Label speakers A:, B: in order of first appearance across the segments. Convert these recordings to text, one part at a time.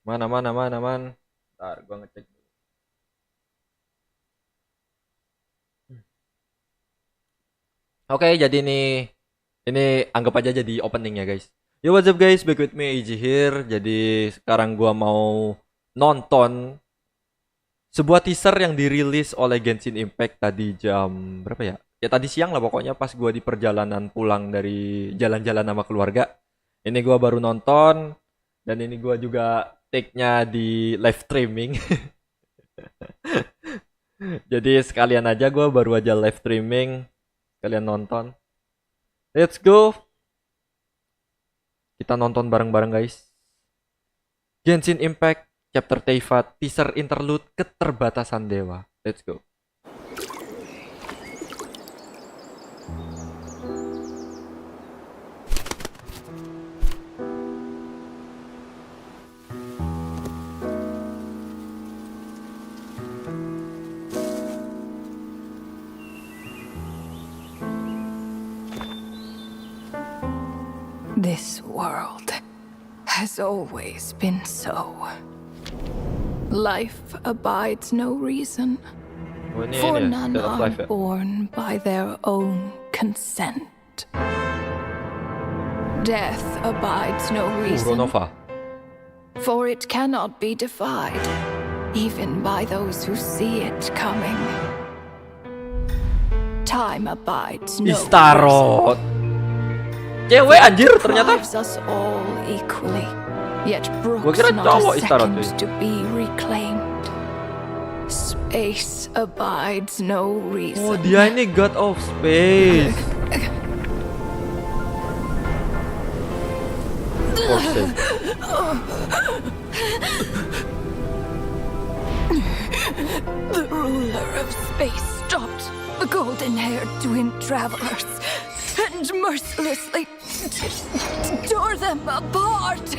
A: Mana mana mana man. Ntar gua ngecek dulu. Oke, jadi ini anggap aja jadi opening ya guys. Yo what's up guys, back with me AJ here. Jadi sekarang gua mau nonton sebuah teaser yang dirilis oleh Genshin Impact tadi jam berapa ya? Ya tadi siang lah pokoknya pas gua di perjalanan pulang dari jalan-jalan sama keluarga. Ini gua baru nonton dan ini gua juga take-nya di live streaming. Jadi sekalian aja gua baru aja live streaming, kalian nonton. Let's go. Kita nonton bareng-bareng guys. Genshin Impact Chapter Teyvat Teaser Interlude Keterbatasan Dewa. Let's go.
B: This world has always been so. Life abides no reason,
A: Oh, ini
B: for
A: ya,
B: none
A: State of
B: are
A: Life ya.
B: born by their own consent. Death abides no reason,
A: Ronova.
B: for it cannot be defied, even by those who see it coming. Time abides no reason.
A: Istarot. Cewek anjir ternyata.
B: Deprives us all equally, yet
A: Gua
B: brooks
A: kira
B: not
A: cowok
B: a
A: Istarot,
B: second
A: cuy.
B: to be reclaimed. Space abides no reason.
A: Oh, dia ini God of Space. Forse.
B: The ruler of space stopped the golden-haired twin travelers and mercilessly tore them apart.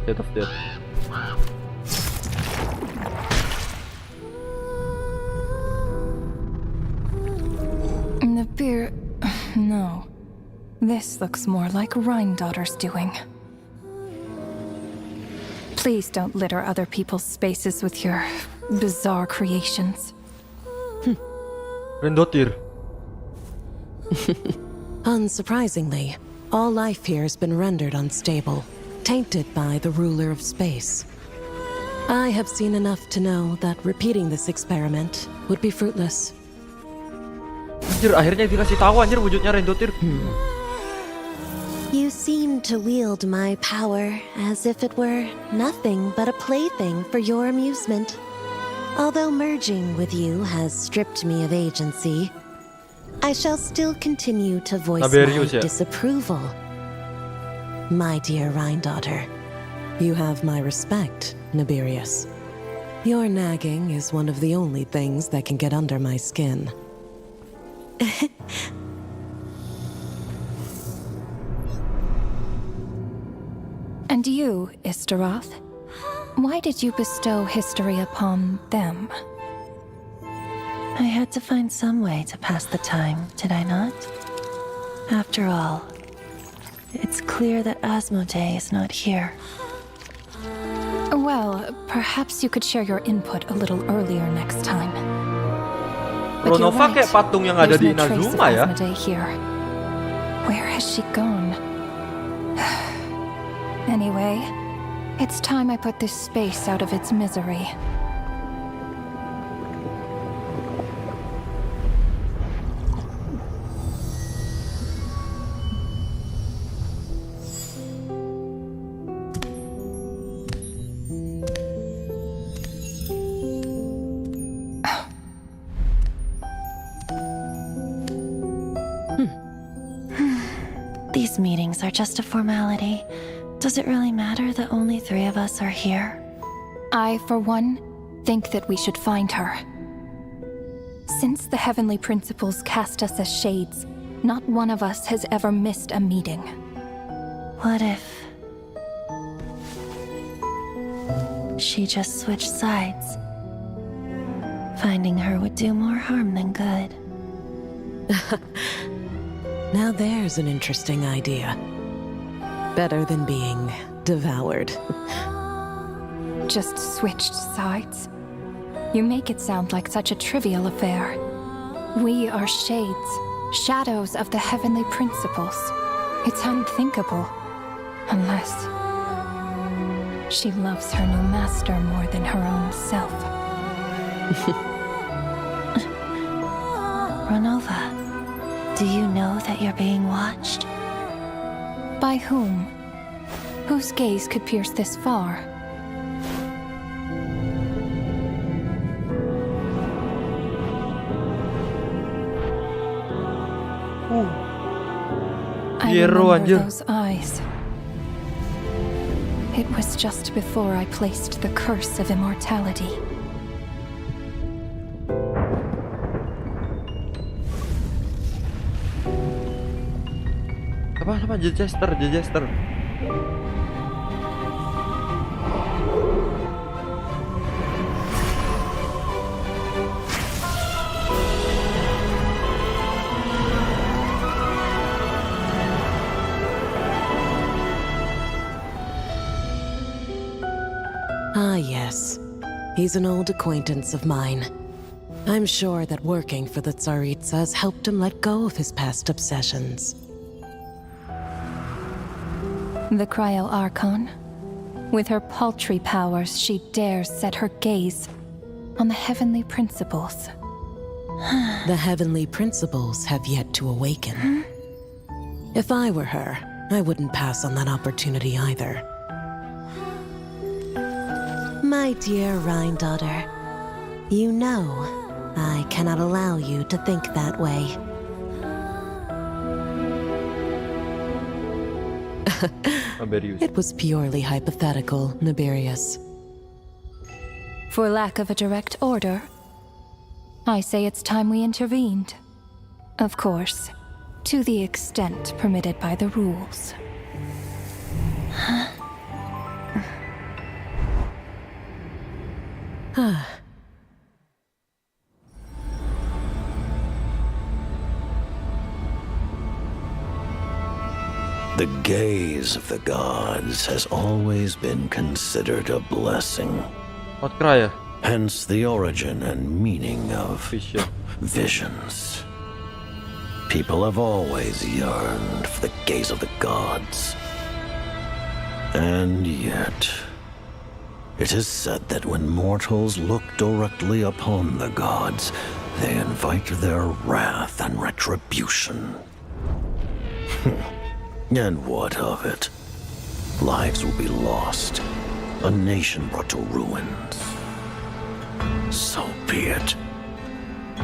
A: State of Death.
B: The beer... No. This looks more like Rhine-daughter's doing. Please don't litter other people's spaces with your bizarre creations.
A: Rendotir.
C: Unsurprisingly, all life here has been rendered unstable, tainted by the ruler of space. I have seen enough to know that repeating this experiment would be fruitless.
A: Anjir, akhirnya dikasih tahu anjir wujudnya Rendotir.
C: You seem to wield my power as if it were nothing but a plaything for your amusement. Although merging with you has stripped me of agency, I shall still continue to voice
A: Naberius,
C: my
A: ya?
C: disapproval. My dear Rhine-daughter, you have my respect, Naberius. Your nagging is one of the only things that can get under my skin.
B: And you, Istaroth? Why did you bestow history upon them?
D: I had to find some way to pass the time, did I not? After all, it's clear that Asmodee is not here.
B: Well, perhaps you could share your input a little earlier next time. But you're
A: Ronova kayak
B: right.
A: patung yang ada
B: There's
A: di
B: no trace of
A: Inazuma ya.
B: Asmodee here. Where has she gone? Anyway, it's time I put this space out of its misery.
D: These meetings are just a formality. Does it really matter that only 3 of us are here?
B: I, for one, think that we should find her. Since the heavenly principles cast us as shades, not one of us has ever missed a meeting.
D: What if... she just switched sides. Finding her would do more harm than good.
C: Now there's an interesting idea. Better than being devoured.
B: Just switched sides? You make it sound like such a trivial affair. We are shades, shadows of the heavenly principles. It's unthinkable. Unless she loves her new master more than her own self.
D: Renova, do you know that you're being watched?
B: By whom? Whose gaze could pierce this far? I
A: Hero,
B: remember
A: anjir.
B: those eyes. It was just before I placed the curse of immortality.
A: Apa Jester.
C: Ah, yes. He's an old acquaintance of mine. I'm sure that working for the Tsaritsas helped him let go of his past obsessions.
B: The Cryo Archon. With her paltry powers, she dares set her gaze on the heavenly principles.
C: The heavenly principles have yet to awaken. If I were her, I wouldn't pass on that opportunity either. My dear Rhine daughter, you know I cannot allow you to think that way.
A: Naberius.
C: It was purely hypothetical, Naberius.
B: For lack of a direct order, I say it's time we intervened. Of course, to the extent permitted by the rules.
E: The gaze of the gods has always been considered a blessing.
A: Not cry ya.
E: Hence the origin and meaning of
A: Vision.
E: visions. People have always yearned for the gaze of the gods. And yet, it is said that when mortals look directly upon the gods, they invite their wrath and retribution. And what of it? Lives will be lost, a nation brought to ruins. So be it.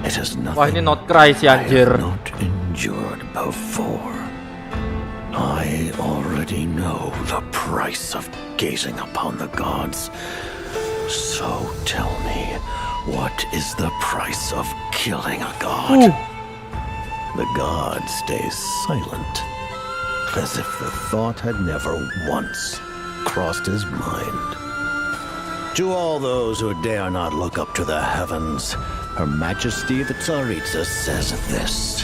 E: It is
A: Wah, ini
E: nothing
A: not cry si
E: I
A: anjir.
E: have not endured before. I already know the price of gazing upon the gods. So tell me, what is the price of killing a god? The god stays silent, as if the thought had never once crossed his mind. To all those who dare not look up to the heavens, Her Majesty the Tsaritsa says this.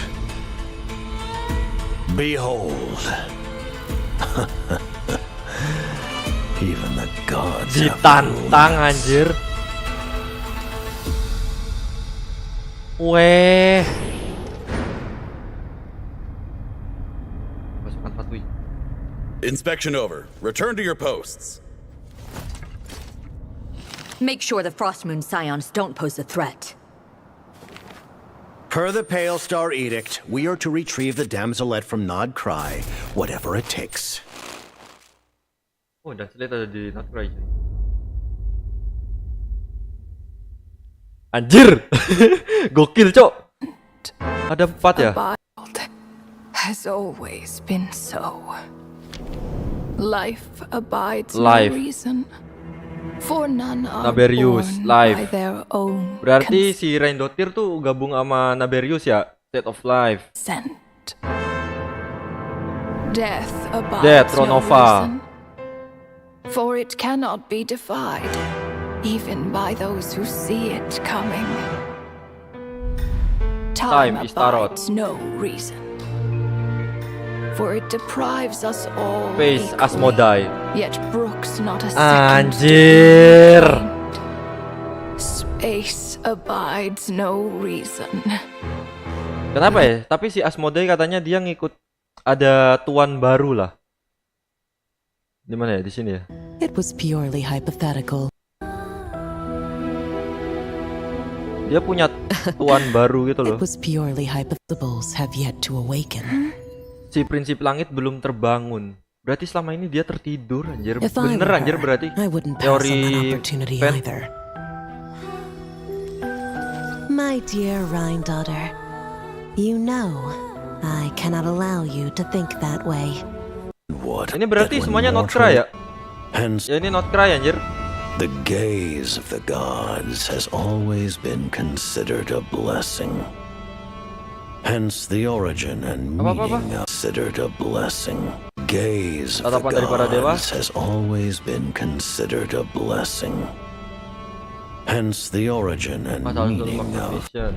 E: Behold. Even the gods have
A: Ditantang
E: wounds.
A: anjir. Weh. Pasukan Fatui.
F: Inspection over. Return to your posts.
G: Make sure the Frostmoon Scions don't pose a threat.
H: Per the Pale Star Edict, we are to retrieve the damselette from Nod Cry, whatever it takes.
A: Oh, dan slate ada di Not Cry. Anjir. Gokil, Cok. Ada 4 ya?
B: Abide has always been so. Life abides
A: Life.
B: no reason. For none are
A: Naberius,
B: born
A: life.
B: by their own
A: Berarti si Raindotir tuh gabung sama Naberius ya? State of Life.
B: consent. Death abides
A: Death,
B: no
A: Ronova.
B: reason. For it cannot be defied. even by those who see it coming.
A: Time
B: Time
A: is tarot.
B: abides no reason, for it deprives us all
A: Face
B: equally,
A: Asmodai.
B: yet brooks not a second to
A: Anjir.
B: find. Space abides no reason.
A: Kenapa ya? Tapi si Asmodai katanya dia ngikut ada tuan baru lah. Di mana ya? Di sini ya.
C: It was purely hypothetical.
A: Dia punya tuan baru gitu loh.
C: It was purely hypotheticals have yet to awaken.
A: Si prinsip langit belum terbangun. Berarti selama ini dia tertidur anjir.
C: If I
A: Bener
C: were
A: anjir
C: her,
A: berarti.
C: I wouldn't pass on that
A: Teori
C: opportunity
A: fan.
C: either. My dear Rhine daughter, you know I cannot allow you to think that way.
E: What?
A: Ini berarti
E: that when
A: semuanya not
E: mortal-
A: cry ya?
E: Hence,
A: Ya ini not cry anjir.
E: the gaze of the gods has always been considered a blessing. Hence, the origin and
A: Apa-apa-apa?
E: meaning of considered a blessing. Gaze of the
A: Tatapan dari para dewa.
E: gods has always been considered a blessing. Hence, the origin and
A: Masalah untuk
E: meaning of.
A: competition.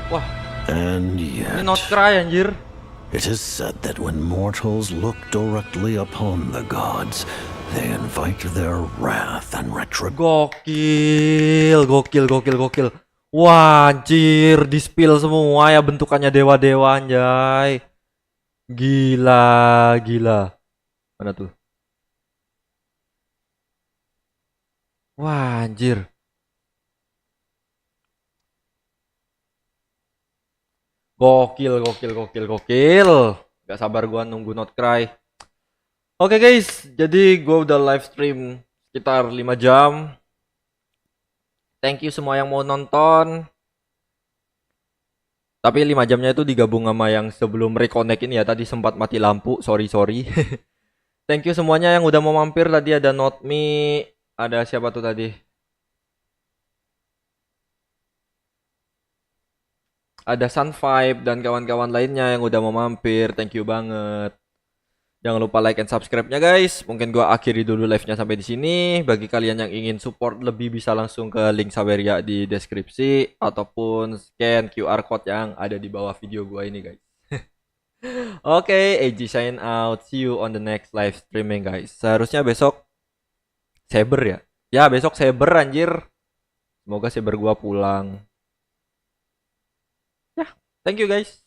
A: Wah,
E: And
A: ini
E: yet,
A: not cry anjir.
E: it is said that when mortals look directly upon the gods, they invite their wrath and retribution.
A: Gokil. Wah, anjir, di-spill semua ya bentukannya dewa-dewa anjay. Gila. Mana tuh? Wah, anjir. Gokil. Gak sabar gua nunggu not cry. Oke guys, jadi gua udah live stream sekitar 5 jam. Thank you semua yang mau nonton. Tapi 5 jamnya itu digabung sama yang sebelum reconnect ini ya. Tadi sempat mati lampu, sorry. Thank you semuanya yang udah mau mampir. Tadi ada Not Me, ada siapa tuh tadi? Ada Sun Vibe dan kawan-kawan lainnya yang udah mau mampir. Thank you banget. Jangan lupa like and subscribe-nya guys. Mungkin gua akhiri dulu live-nya sampai di sini. Bagi kalian yang ingin support lebih bisa langsung ke link Saweria di deskripsi ataupun scan QR code yang ada di bawah video gua ini guys. Oke, AG sign out. See you on the next live streaming guys. Seharusnya besok Saber ya. Ya, besok Saber anjir. Semoga Saber gua pulang. Ya, thank you guys.